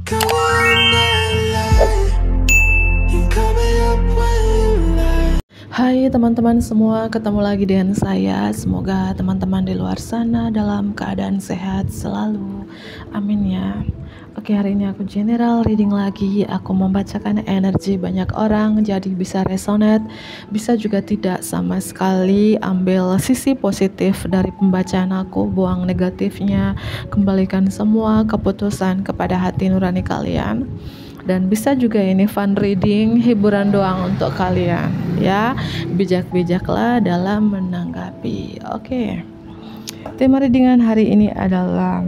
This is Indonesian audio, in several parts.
Hai teman-teman semua, ketemu lagi dengan saya. Semoga teman-teman di luar sana dalam keadaan sehat selalu. Amin ya. Oke, hari ini aku general reading lagi. Aku membacakan energi banyak orang, jadi bisa resonate, bisa juga tidak sama sekali. Ambil sisi positif dari pembacaan aku, buang negatifnya, kembalikan semua keputusan kepada hati nurani kalian. Dan bisa juga ini fun reading, hiburan doang untuk kalian ya. Bijak-bijaklah dalam menanggapi. Oke. Tema readingan hari ini adalah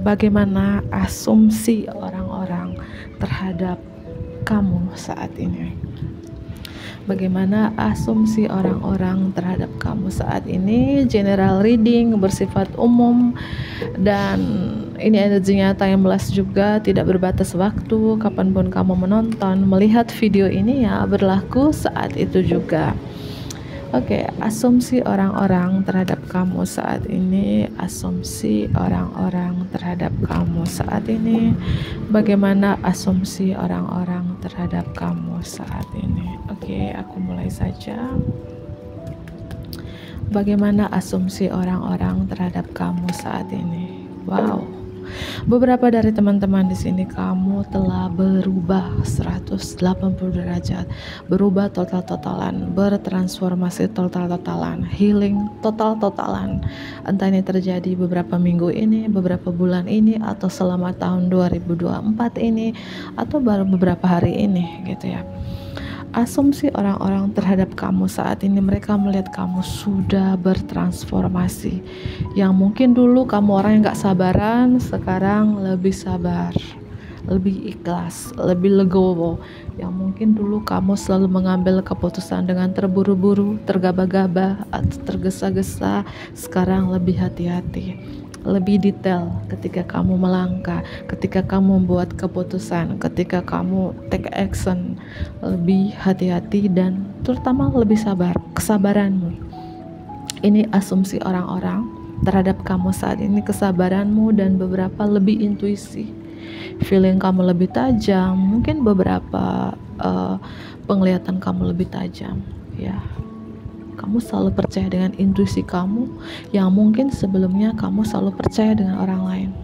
bagaimana asumsi orang-orang terhadap kamu saat ini. Bagaimana asumsi orang-orang terhadap kamu saat ini. General reading, bersifat umum, dan ini energinya timeless juga, tidak berbatas waktu. Kapanpun kamu menonton, melihat video ini ya berlaku saat itu juga. Oke, asumsi orang-orang terhadap kamu saat ini. Asumsi orang-orang terhadap kamu saat ini. Bagaimana asumsi orang-orang terhadap kamu saat ini? Oke, aku mulai saja. Bagaimana asumsi orang-orang terhadap kamu saat ini? Wow. Beberapa dari teman-teman di sini kamu telah berubah 180 derajat, berubah total-totalan, bertransformasi total-totalan, healing total-totalan. Entah ini terjadi beberapa minggu ini, beberapa bulan ini, atau selama tahun 2024 ini, atau baru beberapa hari ini gitu ya. Asumsi orang-orang terhadap kamu saat ini, mereka melihat kamu sudah bertransformasi. Yang mungkin dulu kamu orang yang gak sabaran, sekarang lebih sabar, lebih ikhlas, lebih legowo. Yang mungkin dulu kamu selalu mengambil keputusan dengan terburu-buru, tergaba-gaba, atau tergesa-gesa, sekarang lebih hati-hati, lebih detail ketika kamu melangkah, ketika kamu membuat keputusan, ketika kamu take action, lebih hati-hati dan terutama lebih sabar. Kesabaranmu ini asumsi orang-orang terhadap kamu saat ini, kesabaranmu dan beberapa lebih intuisi, feeling kamu lebih tajam, mungkin beberapa penglihatan kamu lebih tajam ya. Kamu selalu percaya dengan intuisi kamu yang mungkin sebelumnya kamu selalu percaya dengan orang lain.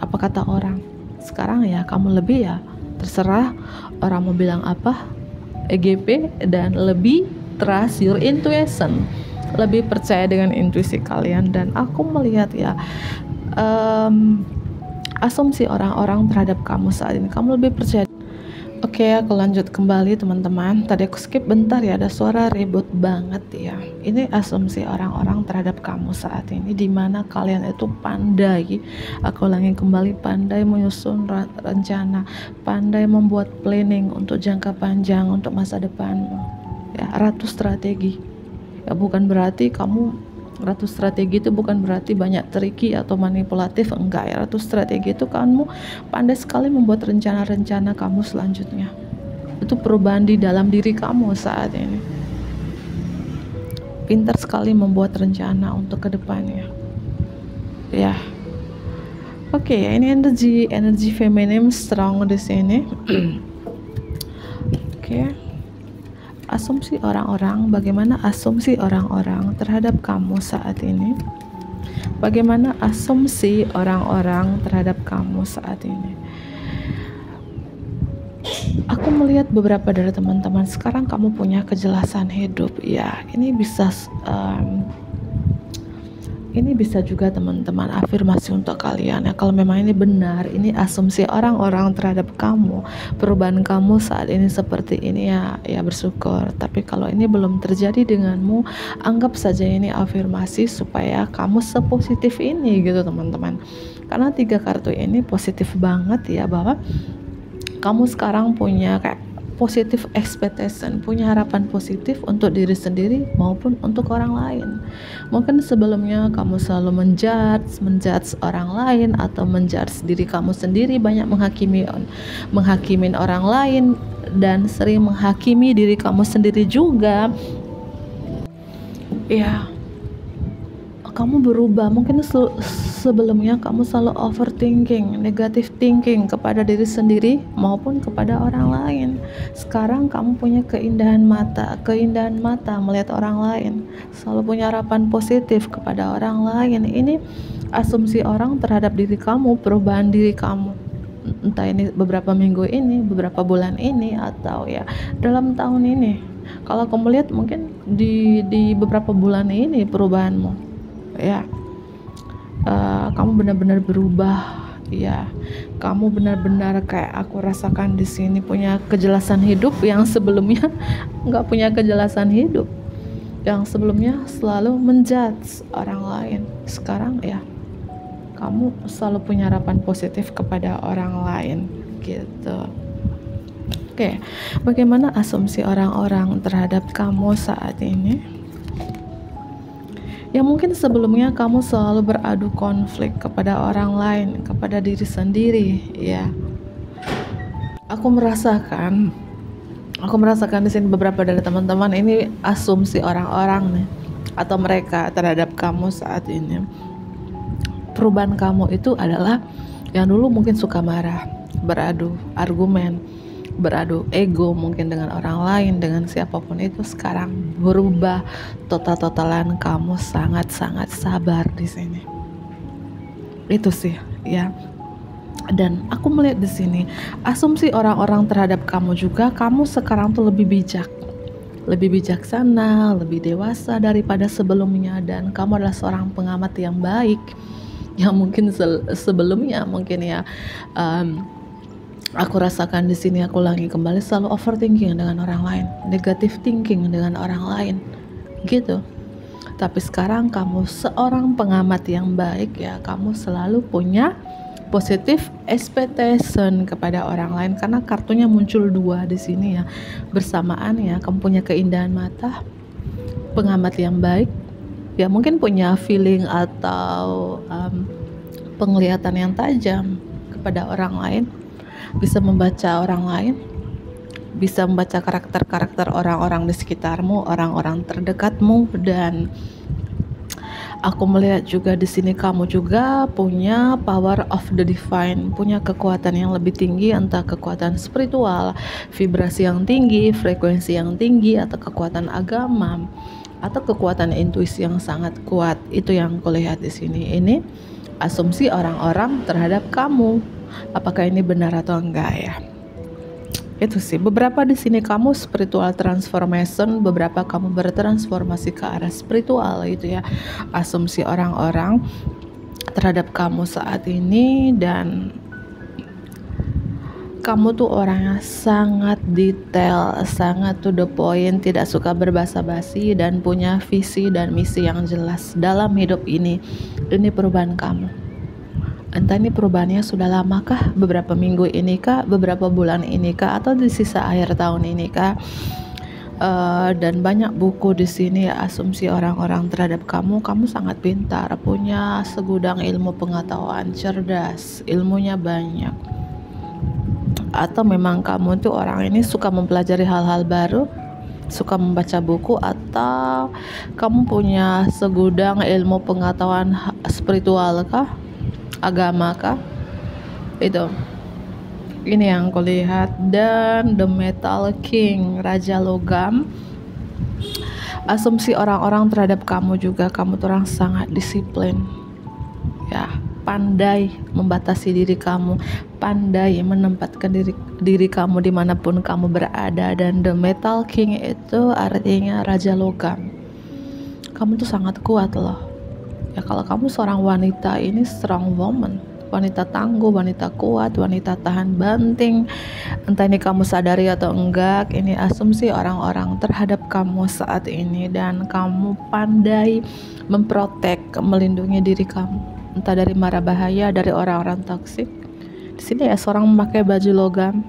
Apa kata orang? Sekarang ya kamu lebih ya terserah orang mau bilang apa, EGP, dan lebih trust your intuition, lebih percaya dengan intuisi kalian. Dan aku melihat ya asumsi orang-orang terhadap kamu saat ini, kamu lebih percaya. Oke, aku lanjut kembali teman-teman. Tadi aku skip bentar ya, ada suara ribut banget ya. Ini asumsi orang-orang terhadap kamu saat ini, dimana kalian itu pandai, aku ulangi kembali, pandai menyusun rencana, pandai membuat planning untuk jangka panjang, untuk masa depanmu ya. Ratu strategi ya, bukan berarti kamu ratu strategi itu bukan berarti banyak triki atau manipulatif, enggak ya. Ratu strategi itu kamu pandai sekali membuat rencana-rencana kamu selanjutnya. Itu perubahan di dalam diri kamu saat ini. Pintar sekali membuat rencana untuk kedepannya ya. Oke, ini energi feminim strong di sini. Oke. Asumsi orang-orang, bagaimana asumsi orang-orang terhadap kamu saat ini? Bagaimana asumsi orang-orang terhadap kamu saat ini? Aku melihat beberapa dari teman-teman sekarang kamu punya kejelasan hidup ya. Ini bisa juga teman-teman afirmasi untuk kalian ya. Kalau memang ini benar, ini asumsi orang-orang terhadap kamu, perubahan kamu saat ini seperti ini ya bersyukur. Tapi kalau ini belum terjadi denganmu, anggap saja ini afirmasi supaya kamu sepositif ini gitu teman-teman. Karena 3 kartu ini positif banget ya, bahwa kamu sekarang punya kayak positive expectation, punya harapan positif untuk diri sendiri maupun untuk orang lain. Mungkin sebelumnya kamu selalu menjudge orang lain atau menjudge diri kamu sendiri, banyak menghakimi orang lain dan sering menghakimi diri kamu sendiri juga. Ya, kamu berubah. Mungkin sebelumnya kamu selalu overthinking, negative thinking kepada diri sendiri maupun kepada orang lain. Sekarang kamu punya keindahan mata melihat orang lain, selalu punya harapan positif kepada orang lain. Ini asumsi orang terhadap diri kamu, perubahan diri kamu, entah ini beberapa minggu ini, beberapa bulan ini, atau ya dalam tahun ini. Kalau kamu lihat mungkin di beberapa bulan ini perubahanmu, ya, kamu benar-benar berubah, ya. Kamu benar-benar kayak aku rasakan di sini punya kejelasan hidup yang sebelumnya nggak punya kejelasan hidup, yang sebelumnya selalu menjudge orang lain. Sekarang ya, kamu selalu punya harapan positif kepada orang lain, gitu. Oke, bagaimana asumsi orang-orang terhadap kamu saat ini? Ya mungkin sebelumnya kamu selalu beradu konflik kepada orang lain, kepada diri sendiri, ya. Aku merasakan di sini beberapa dari teman-teman ini asumsi orang-orang nih, atau mereka terhadap kamu saat ini. Perubahan kamu itu adalah yang dulu mungkin suka marah, beradu argumen, beradu ego mungkin dengan orang lain, dengan siapapun itu, sekarang berubah total-totalan. Kamu sangat-sangat sabar di sini. Itu sih, ya. Dan aku melihat di sini asumsi orang-orang terhadap kamu juga, kamu sekarang tuh lebih bijak, lebih bijaksana, lebih dewasa daripada sebelumnya, dan kamu adalah seorang pengamat yang baik, yang mungkin sebelumnya mungkin ya, aku rasakan di sini, aku ulangi kembali, selalu overthinking dengan orang lain, negative thinking dengan orang lain, gitu. Tapi sekarang kamu seorang pengamat yang baik, ya. Kamu selalu punya positive expectation kepada orang lain, karena kartunya muncul dua di sini, ya, bersamaan, ya. Kamu punya keindahan mata, pengamat yang baik, ya, mungkin punya feeling atau penglihatan yang tajam kepada orang lain, bisa membaca orang lain, bisa membaca karakter-karakter orang-orang di sekitarmu, orang-orang terdekatmu. Dan aku melihat juga di sini kamu juga punya power of the divine, punya kekuatan yang lebih tinggi, entah kekuatan spiritual, vibrasi yang tinggi, frekuensi yang tinggi, atau kekuatan agama, atau kekuatan intuisi yang sangat kuat. Itu yang kulihat di sini. Ini asumsi orang-orang terhadap kamu. Apakah ini benar atau enggak, ya? Itu sih. Beberapa di sini kamu spiritual transformation, beberapa kamu bertransformasi ke arah spiritual, itu ya. Asumsi orang-orang terhadap kamu saat ini. Dan kamu tuh orangnya sangat detail, sangat to the point, tidak suka berbasa-basi, dan punya visi dan misi yang jelas dalam hidup ini. Ini perubahan kamu. Entah ini perubahannya sudah lama kah, beberapa minggu ini kah, beberapa bulan ini kah, atau di sisa akhir tahun ini kah? Dan banyak buku di sini, asumsi orang-orang terhadap kamu. Kamu sangat pintar, punya segudang ilmu pengetahuan, cerdas, ilmunya banyak. Atau memang kamu tuh orang ini suka mempelajari hal-hal baru, suka membaca buku, atau kamu punya segudang ilmu pengetahuan spiritual kah, agama kah? Itu ini yang kulihat. Dan the Metal King, Raja Logam, asumsi orang-orang terhadap kamu juga, kamu tuh orang sangat disiplin, ya, pandai membatasi diri kamu, pandai menempatkan diri kamu dimanapun kamu berada. Dan the Metal King itu artinya Raja Logam. Kamu tuh sangat kuat loh, ya. Kalau kamu seorang wanita, ini strong woman, wanita tangguh, wanita kuat, wanita tahan banting. Entah ini kamu sadari atau enggak, ini asumsi orang-orang terhadap kamu saat ini. Dan kamu pandai memprotek, melindungi diri kamu, entah dari mara bahaya, dari orang-orang toksik. Di sini ya, seorang memakai baju logam,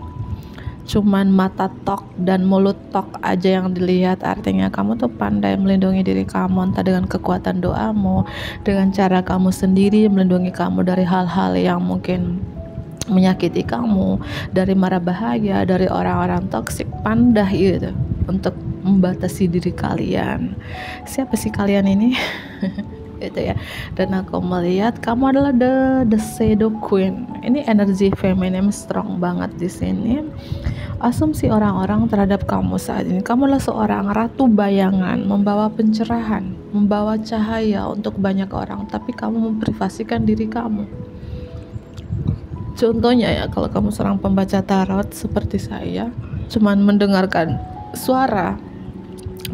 cuman mata tok dan mulut tok aja yang dilihat. Artinya kamu tuh pandai melindungi diri kamu, entah dengan kekuatan doamu, dengan cara kamu sendiri melindungi kamu dari hal-hal yang mungkin menyakiti kamu, dari mara bahaya, dari orang-orang toksik. Pandai itu untuk membatasi diri kalian. Siapa sih kalian ini? gitu ya. Dan aku melihat kamu adalah the shadow queen. Ini energi feminim strong banget di sini. Asumsi orang-orang terhadap kamu saat ini, kamu adalah seorang ratu bayangan, membawa pencerahan, membawa cahaya untuk banyak orang, tapi kamu memprivasikan diri kamu. Contohnya ya, kalau kamu seorang pembaca tarot seperti saya, cuman mendengarkan suara,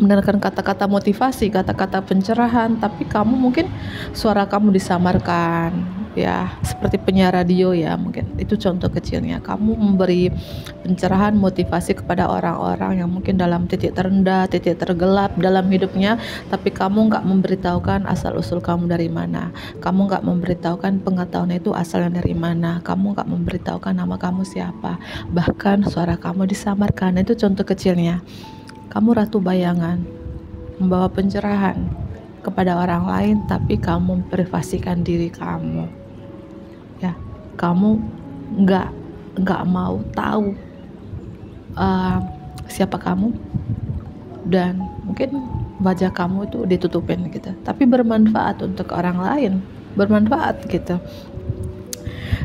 mendengarkan kata-kata motivasi, kata-kata pencerahan, tapi kamu mungkin suara kamu disamarkan ya, seperti penyiar radio ya, mungkin itu contoh kecilnya. Kamu memberi pencerahan, motivasi kepada orang-orang yang mungkin dalam titik terendah, titik tergelap dalam hidupnya, tapi kamu nggak memberitahukan asal usul kamu dari mana, kamu nggak memberitahukan pengetahuan itu asalnya dari mana, kamu nggak memberitahukan nama kamu siapa, bahkan suara kamu disamarkan. Itu contoh kecilnya. Kamu ratu bayangan, membawa pencerahan kepada orang lain, tapi kamu memprivasikan diri kamu. Ya, kamu nggak mau tahu siapa kamu, dan mungkin wajah kamu itu ditutupin gitu, tapi bermanfaat untuk orang lain, bermanfaat gitu.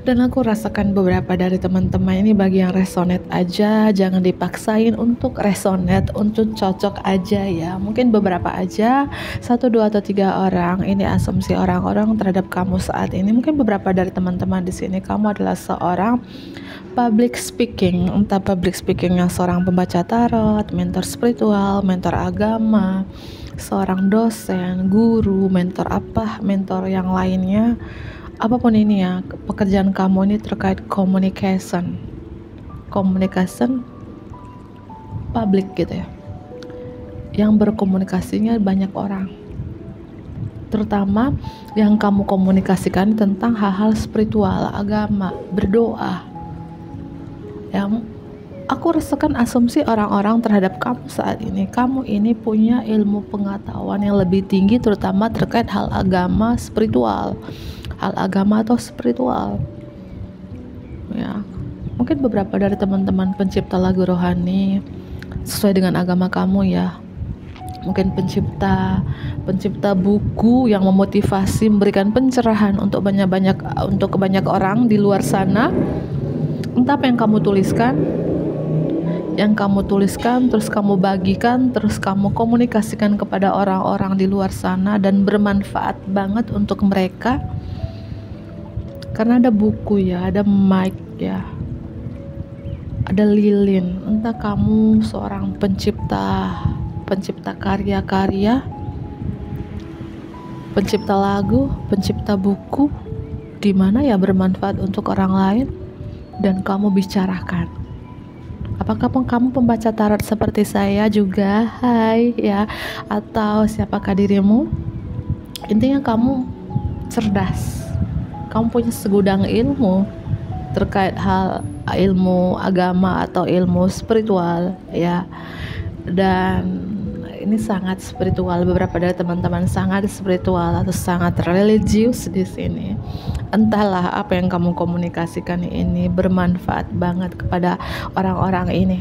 Dan aku rasakan beberapa dari teman-teman ini, bagi yang resonate aja, jangan dipaksain untuk resonate, untuk cocok aja ya. Mungkin beberapa aja, 1, 2, atau 3 orang. Ini asumsi orang-orang terhadap kamu saat ini. Mungkin beberapa dari teman-teman di sini, kamu adalah seorang public speaking, entah public speakingnya seorang pembaca tarot, mentor spiritual, mentor agama, seorang dosen, guru, mentor yang lainnya. Apapun ini ya, pekerjaan kamu ini terkait communication public gitu ya, yang berkomunikasinya banyak orang, terutama yang kamu komunikasikan tentang hal-hal spiritual, agama, berdoa. Yang aku rasakan asumsi orang-orang terhadap kamu saat ini, kamu ini punya ilmu pengetahuan yang lebih tinggi, terutama terkait hal agama, spiritual ya. Mungkin beberapa dari teman-teman pencipta lagu rohani sesuai dengan agama kamu ya, mungkin pencipta buku yang memotivasi, memberikan pencerahan untuk banyak orang di luar sana. Entah apa yang kamu tuliskan, terus kamu bagikan, terus kamu komunikasikan kepada orang-orang di luar sana, dan bermanfaat banget untuk mereka. Karena ada buku ya, ada mic ya, ada lilin. Entah kamu seorang pencipta karya-karya, pencipta lagu, pencipta buku, di mana ya bermanfaat untuk orang lain, dan kamu bicarakan. Apakah kamu pembaca tarot seperti saya juga? Hai ya, atau siapakah dirimu? Intinya kamu cerdas, kamu punya segudang ilmu terkait hal ilmu agama atau ilmu spiritual ya, dan ini sangat spiritual. Beberapa dari teman-teman sangat spiritual atau sangat religius di sini. Entahlah apa yang kamu komunikasikan ini bermanfaat banget kepada orang-orang ini.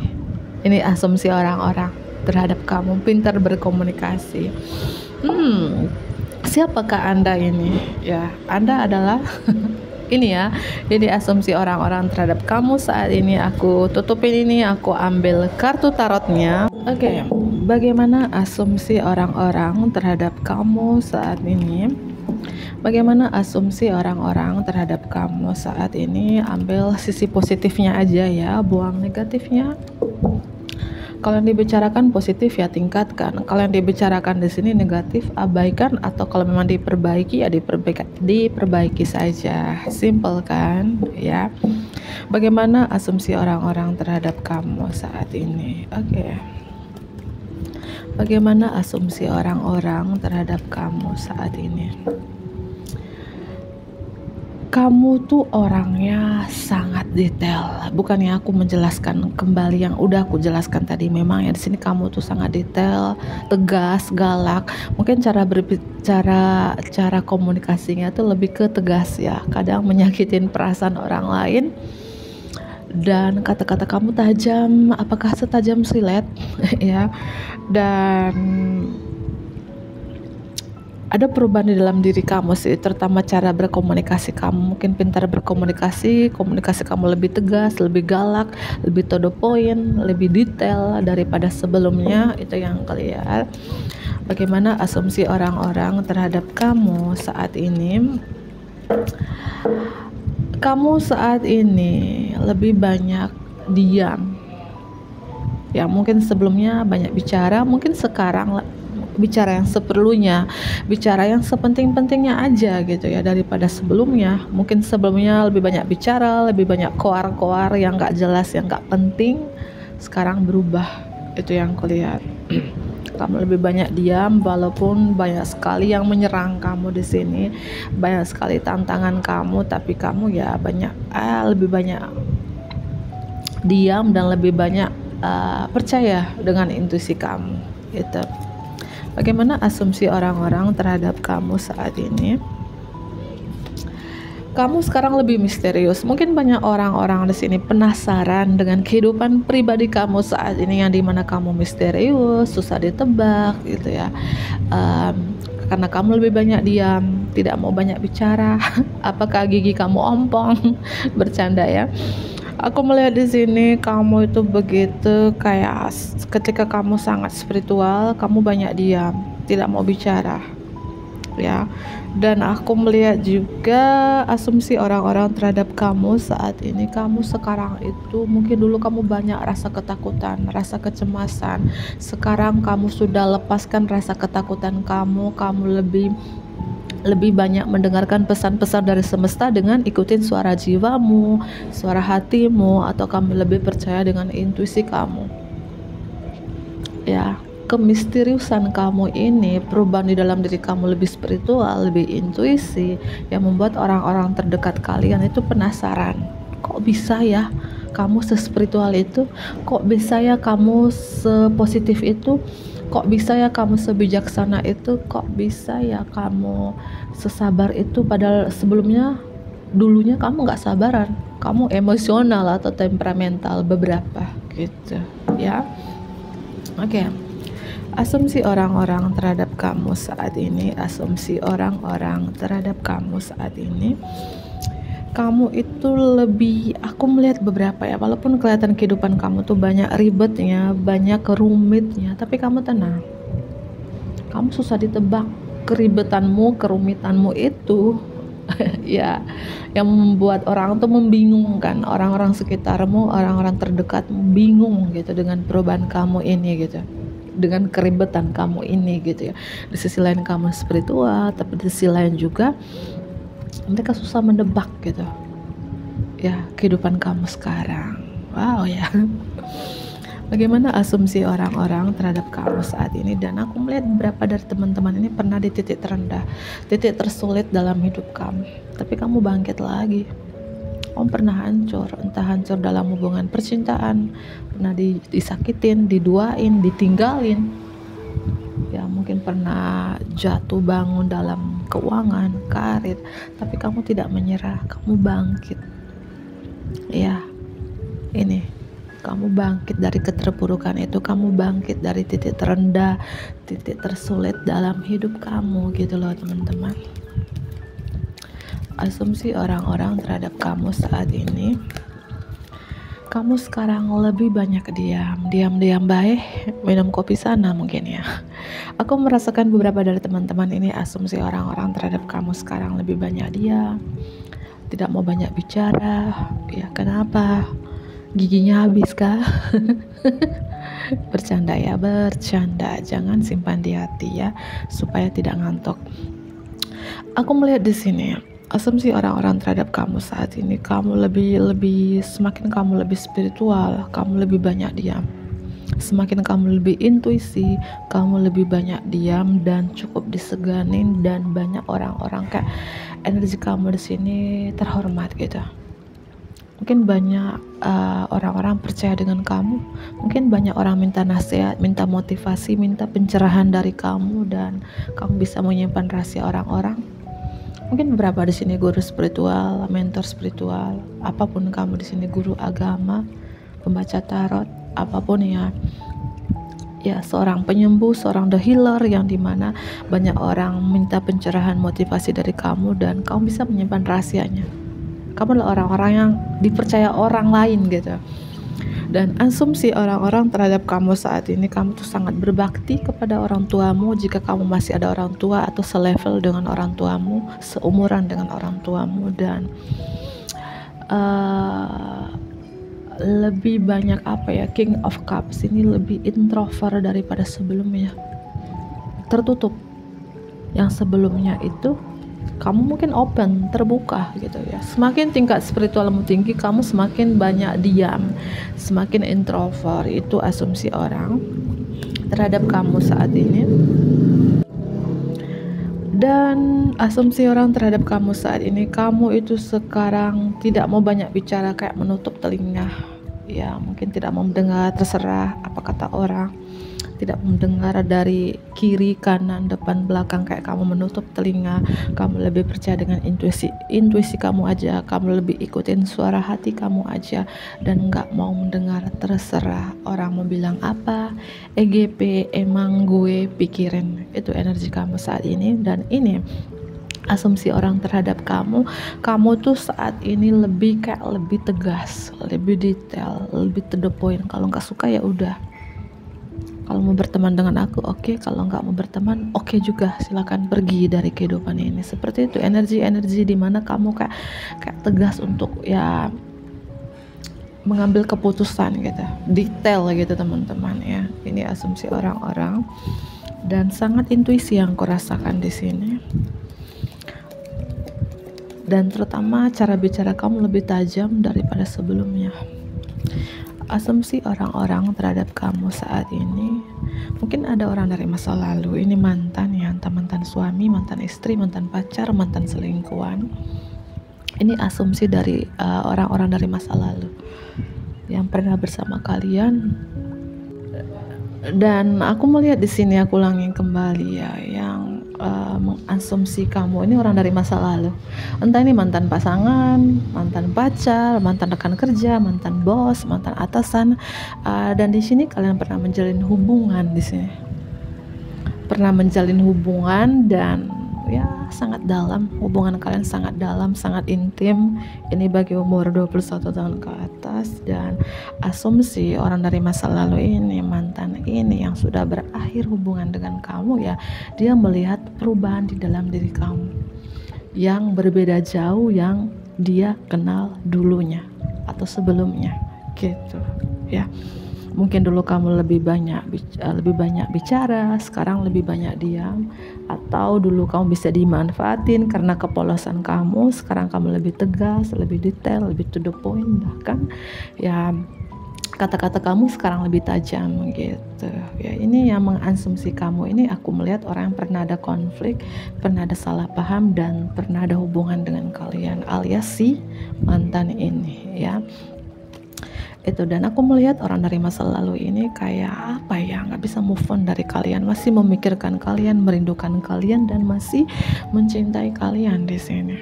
Ini asumsi orang-orang terhadap kamu, pintar berkomunikasi. Siapakah Anda ini? Ya, Anda adalah ini ya, ini asumsi orang-orang terhadap kamu saat ini. Aku tutupin ini, aku ambil kartu tarotnya. Oke, bagaimana asumsi orang-orang terhadap kamu saat ini? Bagaimana asumsi orang-orang terhadap kamu saat ini? Ambil sisi positifnya aja ya, buang negatifnya. Kalau yang dibicarakan positif ya tingkatkan. Kalau yang dibicarakan di sini negatif, abaikan, atau kalau memang diperbaiki ya diperbaiki saja. Simple kan ya. Bagaimana asumsi orang-orang terhadap kamu saat ini? Oke. Bagaimana asumsi orang-orang terhadap kamu saat ini? Kamu tuh orangnya sangat detail. Bukannya aku menjelaskan kembali yang udah aku jelaskan tadi. Memang ya di sini kamu tuh sangat detail, tegas, galak. Mungkin cara berbicara, cara komunikasinya tuh lebih ke tegas ya. Kadang menyakitin perasaan orang lain. Dan kata-kata kamu tajam, apakah setajam silet ya. Dan ada perubahan di dalam diri kamu sih, terutama cara berkomunikasi kamu. Mungkin pintar berkomunikasi, komunikasi kamu lebih tegas, lebih galak, lebih to the point, lebih detail daripada sebelumnya. Itu yang kelihatan. Bagaimana asumsi orang-orang terhadap kamu saat ini? Kamu saat ini lebih banyak diam. Ya, mungkin sebelumnya banyak bicara, mungkin sekarang bicara yang seperlunya, bicara yang sepenting-pentingnya aja gitu ya, daripada sebelumnya. Mungkin sebelumnya lebih banyak bicara, lebih banyak koar-koar yang gak jelas, yang gak penting. Sekarang berubah, itu yang kulihat. Kamu lebih banyak diam, walaupun banyak sekali yang menyerang kamu di sini, banyak sekali tantangan kamu, tapi kamu ya lebih banyak diam dan lebih banyak percaya dengan intuisi kamu. Itu. Bagaimana asumsi orang-orang terhadap kamu saat ini? Kamu sekarang lebih misterius. Mungkin banyak orang-orang di sini penasaran dengan kehidupan pribadi kamu saat ini, yang dimana kamu misterius, susah ditebak gitu ya. Karena kamu lebih banyak diam, tidak mau banyak bicara. Apakah gigi kamu ompong? Bercanda ya. Aku melihat di sini kamu itu begitu kayak ketika kamu sangat spiritual, kamu banyak diam, tidak mau bicara, ya. Dan aku melihat juga asumsi orang-orang terhadap kamu saat ini. Kamu sekarang itu mungkin dulu kamu banyak rasa ketakutan, rasa kecemasan. Sekarang kamu sudah lepaskan rasa ketakutan kamu. Kamu lebih banyak mendengarkan pesan-pesan dari semesta dengan ikutin suara jiwamu, suara hatimu, atau kamu lebih percaya dengan intuisi kamu. Ya, kemisteriusan kamu ini, perubahan di dalam diri kamu lebih spiritual, lebih intuisi, yang membuat orang-orang terdekat kalian itu penasaran. Kok bisa ya kamu sespiritual itu? Kok bisa ya kamu sepositif itu? Kok bisa ya kamu sebijaksana itu? Kok bisa ya kamu sesabar itu? Padahal dulunya kamu gak sabaran, kamu emosional atau temperamental beberapa gitu ya. Oke. Asumsi orang-orang terhadap kamu saat ini, kamu itu lebih, aku melihat beberapa ya, walaupun kelihatan kehidupan kamu tuh banyak ribetnya, banyak kerumitnya, tapi kamu tenang. Kamu susah ditebak keribetanmu, kerumitanmu itu ya, yang membuat orang tuh membingungkan, orang-orang sekitarmu, orang-orang terdekatmu bingung gitu dengan perubahan kamu ini gitu, dengan keribetan kamu ini gitu ya. Di sisi lain kamu spiritual, tapi di sisi lain juga mereka susah menebak gitu ya kehidupan kamu sekarang. Wow ya. Bagaimana asumsi orang-orang terhadap kamu saat ini? Dan aku melihat beberapa dari teman-teman ini pernah di titik terendah, titik tersulit dalam hidup kamu, tapi kamu bangkit lagi. Kamu pernah hancur, entah hancur dalam hubungan percintaan, pernah disakitin, diduain, ditinggalin, ya mungkin pernah jatuh bangun dalam keuangan, karir, tapi kamu tidak menyerah, kamu bangkit. Ya, ini kamu bangkit dari keterpurukan itu, kamu bangkit dari titik terendah, titik tersulit dalam hidup kamu gitu loh teman-teman. Asumsi orang-orang terhadap kamu saat ini, kamu sekarang lebih banyak diam baik, minum kopi sana mungkin ya. Aku merasakan beberapa dari teman-teman ini asumsi orang-orang terhadap kamu sekarang lebih banyak diam, tidak mau banyak bicara. Ya kenapa? Giginya habis kah? Bercanda ya, bercanda. Jangan simpan di hati ya, supaya tidak ngantuk. Aku melihat di sini asumsi orang-orang terhadap kamu saat ini, kamu semakin kamu lebih spiritual, kamu lebih banyak diam. Semakin kamu lebih intuisi, kamu lebih banyak diam dan cukup diseganin, dan banyak orang-orang kayak energi kamu di sini terhormat gitu. Mungkin banyak orang-orang percaya dengan kamu, mungkin banyak orang minta nasihat, minta motivasi, minta pencerahan dari kamu, dan kamu bisa menyimpan rahasia orang-orang. Mungkin beberapa di sini guru spiritual, mentor spiritual, apapun kamu di sini, guru agama, pembaca tarot, apapun ya. ya seorang penyembuh, seorang the healer, yang dimana banyak orang minta pencerahan, motivasi dari kamu, dan kamu bisa menyimpan rahasianya. Kamu adalah orang-orang yang dipercaya orang lain gitu. Dan asumsi orang-orang terhadap kamu saat ini, kamu tuh sangat berbakti kepada orang tuamu jika kamu masih ada orang tua, atau selevel dengan orang tuamu, seumuran dengan orang tuamu, dan lebih banyak King of Cups ini lebih introvert daripada sebelumnya, tertutup. Yang sebelumnya itu kamu mungkin open, terbuka gitu ya. Semakin tingkat spiritualmu tinggi, kamu semakin banyak diam, semakin introvert. Itu asumsi orang terhadap kamu saat ini. Dan asumsi orang terhadap kamu saat ini, kamu itu sekarang tidak mau banyak bicara, kayak menutup telinga. Ya, mungkin tidak mau mendengar, terserah apa kata orang. Tidak mendengar dari kiri, kanan, depan, belakang, kayak kamu menutup telinga. Kamu lebih percaya dengan intuisi kamu aja. Kamu lebih ikutin suara hati kamu aja, dan nggak mau mendengar, terserah orang mau bilang apa. EGP, emang gue pikirin. Itu energi kamu saat ini. Dan ini asumsi orang terhadap kamu. Kamu tuh saat ini lebih tegas, lebih detail, lebih to the point. Kalau nggak suka ya udah. Kalau mau berteman dengan aku, oke. Kalau nggak mau berteman, oke juga. Silakan pergi dari kehidupan ini. Seperti itu energi di mana kamu kayak tegas untuk ya mengambil keputusan gitu, detail gitu teman-teman ya. Ini asumsi orang-orang, dan sangat intuisi yang kurasakan di sini. Dan terutama cara bicara kamu lebih tajam daripada sebelumnya. Asumsi orang-orang terhadap kamu saat ini, mungkin ada orang dari masa lalu. Ini mantan ya, entah mantan suami, mantan istri, mantan pacar, mantan selingkuhan. Ini asumsi dari orang-orang dari masa lalu yang pernah bersama kalian. Dan aku melihat di sini, aku ulangi kembali ya, yang mengasumsi kamu ini orang dari masa lalu. Entah ini mantan pasangan, mantan pacar, mantan rekan kerja, mantan bos, mantan atasan. Dan di sini kalian pernah menjalin hubungan di sini. Pernah menjalin hubungan, dan ya sangat dalam. Hubungan kalian sangat dalam, sangat intim. Ini bagi umur 21 tahun ke atas. Dan asumsi orang dari masa lalu ini, mantan ini yang sudah berakhir hubungan dengan kamu ya, dia melihat perubahan di dalam diri kamu yang berbeda jauh yang dia kenal dulunya atau sebelumnya gitu ya. Mungkin dulu kamu lebih banyak bicara, sekarang lebih banyak diam. Atau dulu kamu bisa dimanfaatin karena kepolosan kamu, sekarang kamu lebih tegas, lebih detail, lebih to the point. Bahkan ya kata-kata kamu sekarang lebih tajam gitu ya. Ini yang mengasumsi kamu ini. Aku melihat orang yang pernah ada konflik, pernah ada salah paham, dan pernah ada hubungan dengan kalian, alias si mantan ini ya. Itu. Dan aku melihat orang dari masa lalu ini kayak nggak bisa move on dari kalian, masih memikirkan kalian, merindukan kalian, dan masih mencintai kalian di sini.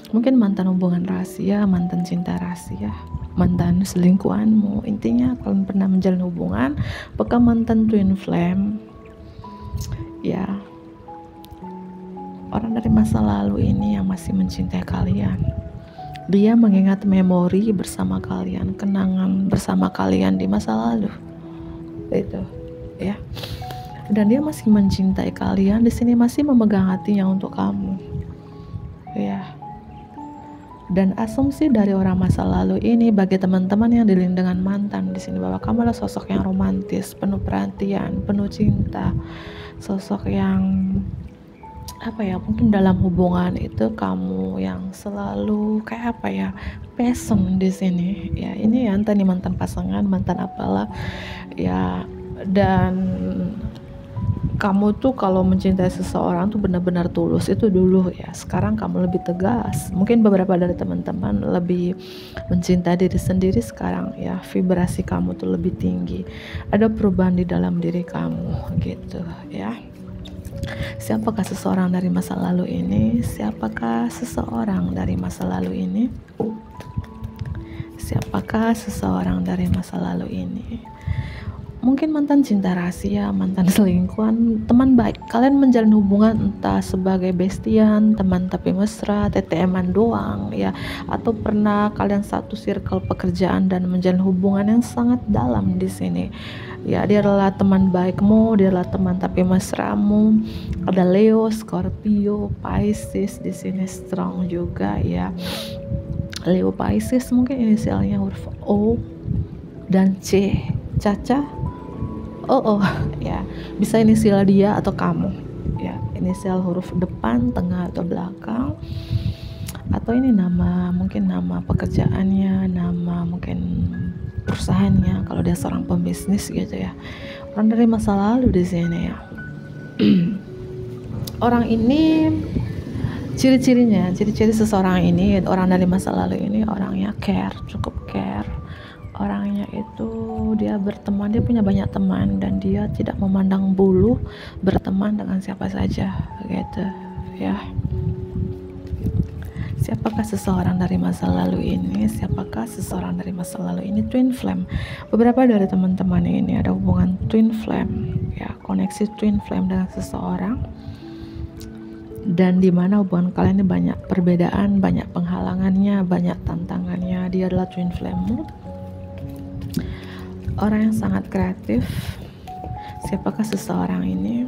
Mungkin mantan hubungan rahasia, mantan cinta rahasia, mantan selingkuhanmu. Intinya kalian pernah menjalin hubungan, apakah mantan twin flame ya. Orang dari masa lalu ini yang masih mencintai kalian. Dia mengingat memori bersama kalian, kenangan bersama kalian di masa lalu. Itu ya. Dan dia masih mencintai kalian di sini, masih memegang hatinya untuk kamu. Ya. Dan asumsi dari orang masa lalu ini bagi teman-teman yang dilindungi dengan mantan di sini, bahwa kamu adalah sosok yang romantis, penuh perhatian, penuh cinta. Sosok yang mungkin dalam hubungan itu kamu yang selalu passion di sini ya. Ini ya, entah nih mantan pasangan, mantan apalah ya. Dan kamu tuh kalau mencintai seseorang tuh benar-benar tulus, itu dulu ya. Sekarang kamu lebih tegas. Mungkin beberapa dari teman-teman lebih mencintai diri sendiri sekarang ya. Vibrasi kamu tuh lebih tinggi. Ada perubahan di dalam diri kamu gitu ya. Siapakah seseorang dari masa lalu ini? Siapakah seseorang dari masa lalu ini? Siapakah seseorang dari masa lalu ini? mungkin mantan cinta rahasia, mantan selingkuhan, teman baik. Kalian menjalin hubungan entah sebagai bestian, teman tapi mesra, TTM-an doang ya, atau pernah kalian satu circle pekerjaan dan menjalin hubungan yang sangat dalam di sini. Ya, dia adalah teman baikmu, dia adalah teman tapi mesramu. Ada Leo, Scorpio, Pisces di sini strong juga ya. Leo Pisces mungkin inisialnya huruf O dan C. Caca, oh ya, bisa inisial dia atau kamu ya, inisial huruf depan, tengah atau belakang, atau ini nama, mungkin nama pekerjaannya, nama mungkin perusahaannya kalau dia seorang pembisnis gitu ya. Orang dari masa lalu di sini ya. Orang ini ciri-ciri seseorang ini, orang dari masa lalu ini orangnya care, cukup care. Orangnya itu dia berteman, dia punya banyak teman dan dia tidak memandang bulu, berteman dengan siapa saja gitu ya. Siapakah seseorang dari masa lalu ini? Siapakah seseorang dari masa lalu ini? Twin flame. Beberapa dari teman-teman ini ada hubungan twin flame ya, koneksi twin flame dengan seseorang, dan dimana hubungan kalian ini banyak perbedaan, banyak penghalangannya, banyak tantangannya. Dia adalah twin flame, orang yang sangat kreatif. Siapakah seseorang ini?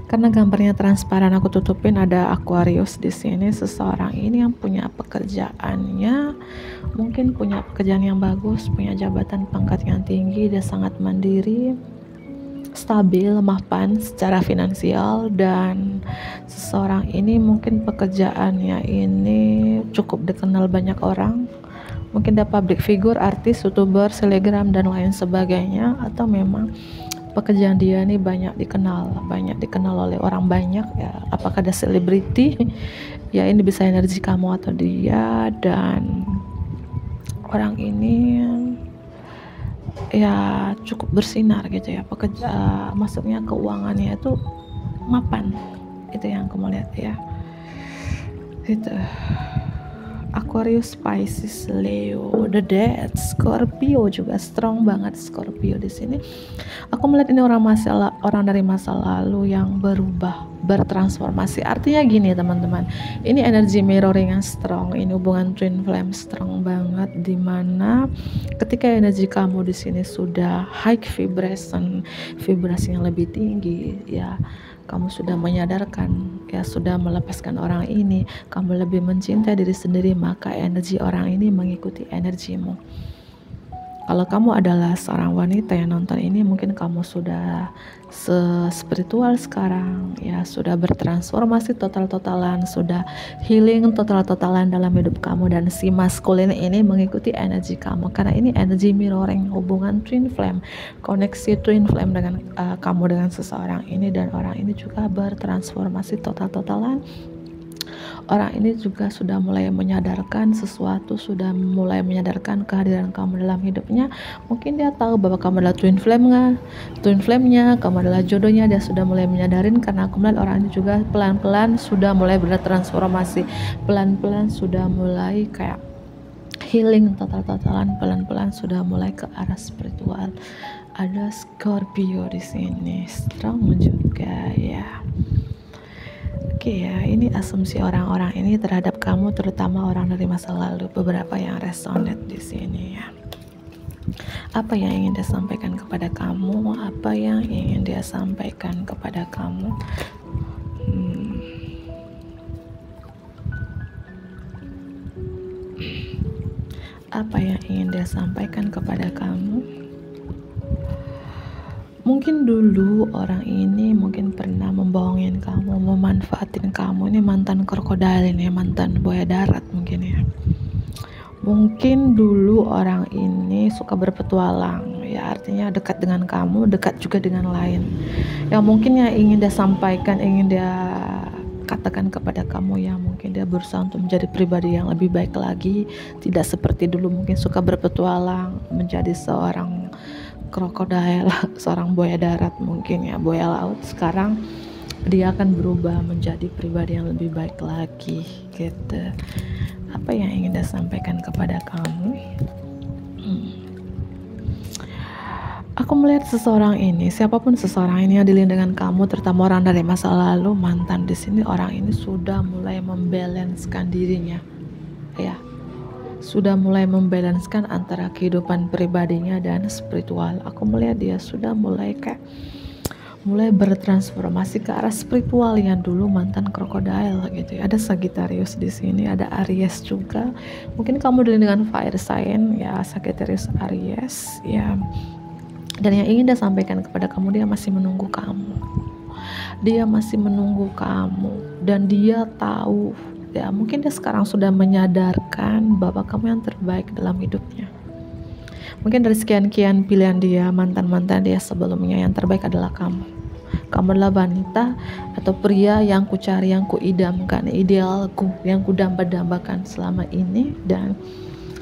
Karena gambarnya transparan, aku tutupin, ada Aquarius di sini. Seseorang ini yang punya pekerjaannya, mungkin punya pekerjaan yang bagus, punya jabatan pangkat yang tinggi, dia sangat mandiri, stabil, mapan secara finansial, dan seseorang ini mungkin pekerjaannya ini cukup dikenal banyak orang. Mungkin dia public figure, artis, youtuber, selebgram dan lain sebagainya, atau memang pekerjaan dia ini banyak dikenal oleh orang banyak ya. Apakah ada selebriti ya, ini bisa energi kamu atau dia. Dan orang ini ya cukup bersinar gitu ya, maksudnya keuangannya itu mapan, itu yang kamu lihat ya gitu. Aquarius, Pisces, Leo, The Dead, Scorpio juga strong banget. Scorpio di sini, aku melihat ini orang dari masa lalu yang berubah, bertransformasi. Artinya gini teman-teman, ini energi mirroring yang strong, ini hubungan twin flame strong banget, dimana ketika energi kamu di sini sudah high vibration, vibrasi yang lebih tinggi ya, kamu sudah menyadarkan ya, sudah melepaskan orang ini, kamu lebih mencintai diri sendiri, maka energi orang ini mengikuti energimu. Kalau kamu adalah seorang wanita yang nonton ini, mungkin kamu sudah spiritual sekarang ya, sudah bertransformasi total-totalan, sudah healing total-totalan dalam hidup kamu, dan si maskulin ini mengikuti energi kamu, karena ini energi mirroring, hubungan twin flame, koneksi twin flame dengan kamu dengan seseorang ini, dan orang ini juga bertransformasi total-totalan. Orang ini juga sudah mulai menyadarkan sesuatu, sudah mulai menyadarkan kehadiran kamu dalam hidupnya. Mungkin dia tahu bahwa kamu adalah twin flame-nya, kamu adalah jodohnya. Dia sudah mulai menyadarin, karena aku melihat orang ini juga pelan-pelan sudah mulai bertransformasi, pelan-pelan sudah mulai kayak healing total-totalan, pelan-pelan sudah mulai ke arah spiritual. Ada Scorpio di sini, strong juga ya. Oke ya, ini asumsi orang-orang ini terhadap kamu, terutama orang dari masa lalu. Beberapa yang resonate di sini ya. Apa yang ingin dia sampaikan kepada kamu? Apa yang ingin dia sampaikan kepada kamu? Apa yang ingin dia sampaikan kepada kamu? Mungkin dulu orang ini mungkin pernah membohongin kamu, memanfaatin kamu. Ini mantan krokodil ini, mantan buaya darat mungkin ya. Mungkin dulu orang ini suka berpetualang ya, artinya dekat dengan kamu, dekat juga dengan lain. Ya mungkin yang ingin dia sampaikan, ingin dia katakan kepada kamu ya, mungkin dia berusaha untuk menjadi pribadi yang lebih baik lagi, tidak seperti dulu mungkin suka berpetualang, menjadi seorang krokodil, seorang buaya darat mungkin ya, buaya laut. Sekarang dia akan berubah menjadi pribadi yang lebih baik lagi gitu. Apa yang ingin dia sampaikan kepada kamu? Aku melihat seseorang ini, siapapun seseorang ini yang dealing dengan kamu, terutama orang dari masa lalu, mantan di sini, orang ini sudah mulai membalanskan dirinya, ya, sudah mulai membalanskan antara kehidupan pribadinya dan spiritual. Aku melihat dia sudah mulai bertransformasi ke arah spiritual yang dulu mantan krokodil gitu ya. Ada Sagittarius di sini, ada Aries juga. Mungkin kamu dealing dengan fire sign ya, Sagittarius, Aries ya. Dan yang ingin dia sampaikan kepada kamu, dia masih menunggu kamu. Dia masih menunggu kamu dan dia tahu ya, mungkin dia sekarang sudah menyadarkan bahwa kamu yang terbaik dalam hidupnya. Mungkin dari sekian-kian pilihan dia, mantan-mantan dia sebelumnya, yang terbaik adalah kamu. Kamu adalah wanita atau pria yang kucari, yang kuidamkan, idealku, yang kudamba-dambakan selama ini, dan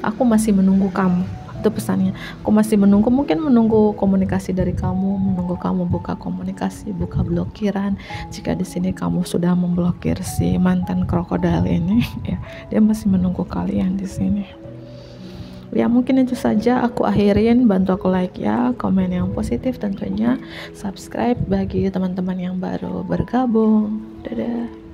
aku masih menunggu kamu. Itu pesannya. Aku masih menunggu, mungkin menunggu komunikasi dari kamu, menunggu kamu buka komunikasi, buka blokiran. Jika di sini kamu sudah memblokir si mantan krokodil ini, ya, dia masih menunggu kalian di sini. Ya, mungkin itu saja aku akhirin. Bantu aku like ya, komen yang positif tentunya, subscribe bagi teman-teman yang baru bergabung. Dadah.